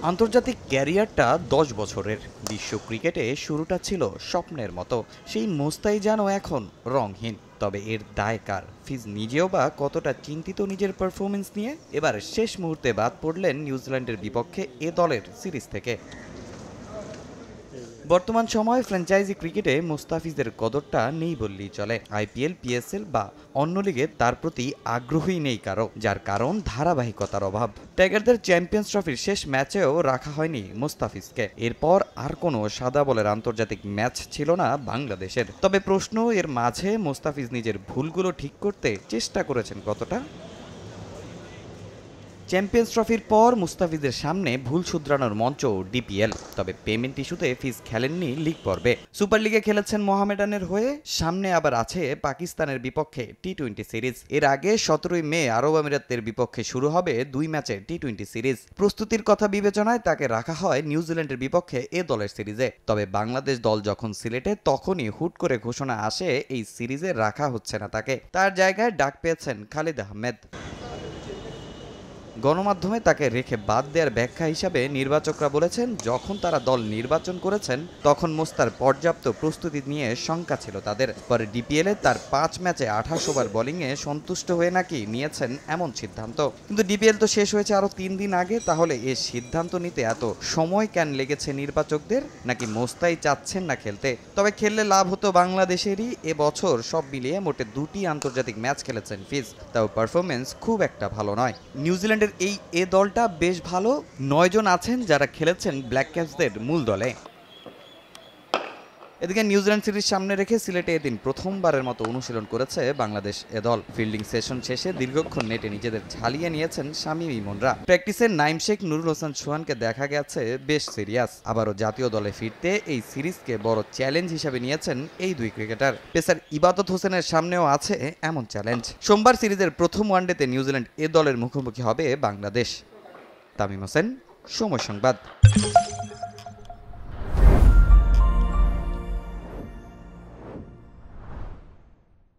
আন্তর্জাতিক ক্যারিয়ারটা ১০ বছরের। বিশ্ব ক্রিকেটে শুরুটা ছিল স্বপ্নের মতো। সেই মোস্তাই যেন এখন রংহীন। তবে এর দায় কার? ফিজ নিজেও বা কতটা চিন্তিত নিজের পারফরমেন্স নিয়ে? এবার শেষ মুহূর্তে বাদ পড়লেন নিউজিল্যান্ডের বিপক্ষে এ দলের সিরিজ থেকে। বর্তমান সময়ে ফ্র্যাঞ্চাইজি ক্রিকেটে মুস্তাফিজের কদরটা নেই বললেই চলে। আইপিএল, পিএসএল বা অন্য লিগে তার প্রতি আগ্রহই নেই কারো, যার কারণ ধারাবাহিকতার অভাব। টাইগারদের চ্যাম্পিয়ন্স ট্রফির শেষ ম্যাচেও রাখা হয়নি মুস্তাফিজকে। এরপর আর কোনো সাদা বলের আন্তর্জাতিক ম্যাচ ছিল না বাংলাদেশের। তবে প্রশ্ন, এর মাঝে মুস্তাফিজ নিজের ভুলগুলো ঠিক করতে চেষ্টা করেছেন কতটা? চ্যাম্পিয়ন্স ট্রফির পর মুস্তাফিজের সামনে ভুল শুধরানোর মঞ্চ ডিপিএল। তবে পেমেন্ট ইস্যুতে ফিজ খেলেননি লিগ পর্বে। সুপার লিগে খেলেছেন মোহামেডানের হয়ে। সামনে আবার আছে পাকিস্তানের বিপক্ষে টি-20 সিরিজ। এর আগে 17ই মে আরব আমিরাতের বিপক্ষে শুরু হবে 2 ম্যাচের টি-20 সিরিজ। প্রস্তুতির কথা বিবেচনায় তাকে রাখা হয় নিউজিল্যান্ডের বিপক্ষে এ দলের সিরিজে। তবে বাংলাদেশ দল যখন সিলেটে, তখনই হুট করে ঘোষণা আসে এই সিরিজে রাখা হচ্ছে না তাকে। তার জায়গায় ডাক পেয়েছেন খালিদ আহমেদ। গণমাধ্যমে তাকে রেখে বাদ দেওয়ার ব্যাখ্যা হিসাবে নির্বাচকরা বলেছেন, যখন তারা দল নির্বাচন করেছেন তখন মোস্তার পর্যাপ্ত প্রস্তুতি নিয়ে শঙ্কা ছিল তাদের। পরে ডিপিএলে তার 5 ম্যাচে 28 ওভার বোলিংয়ে সন্তুষ্ট হয়ে নাকি নিয়েছেন এমন সিদ্ধান্ত। কিন্তু ডিপিএল তো শেষ হয়েছে আরও 3 দিন আগে। তাহলে এ সিদ্ধান্ত নিতে এত সময় কেন লেগেছে নির্বাচকদের? নাকি মোস্তাই চাচ্ছেন না খেলতে? তবে খেললে লাভ হতো বাংলাদেশেরই। এবছর সব মিলিয়ে মোটে 2টি আন্তর্জাতিক ম্যাচ খেলেছেন ফিজ, তাও পারফরমেন্স খুব একটা ভালো নয়। নিউজিল্যান্ডের এ দলটা বেশ ভালো। 9 জন আছেন যারা খেলেছেন ব্ল্যাক ক্যাপসদের মূল দলে। এদিকে নিউজিল্যান্ড সিরিজ সামনে রেখে সিলেটে এদিন প্রথমবারের মতো অনুশীলন করেছে বাংলাদেশ এ দল। ফিল্ডিং সেশন শেষে দীর্ঘক্ষণ নেটে নিজেদের ঝালিয়ে নিয়েছেন শামীম ইমনরা। প্র্যাকটিসে নাইম শেখ, নুরুল হোসেন সোহানকে দেখা গেছে বেশ সিরিয়াস। আবারও জাতীয় দলে ফিরতে এই সিরিজকে বড় চ্যালেঞ্জ হিসেবে নিয়েছেন এই দুই ক্রিকেটার। পেসার ইবাদত হোসেনের সামনেও আছে এমন চ্যালেঞ্জ। সোমবার সিরিজের প্রথম ওয়ানডেতে নিউজিল্যান্ড এ দলের মুখোমুখি হবে বাংলাদেশ। তামিম হোসেন, সময় সংবাদ।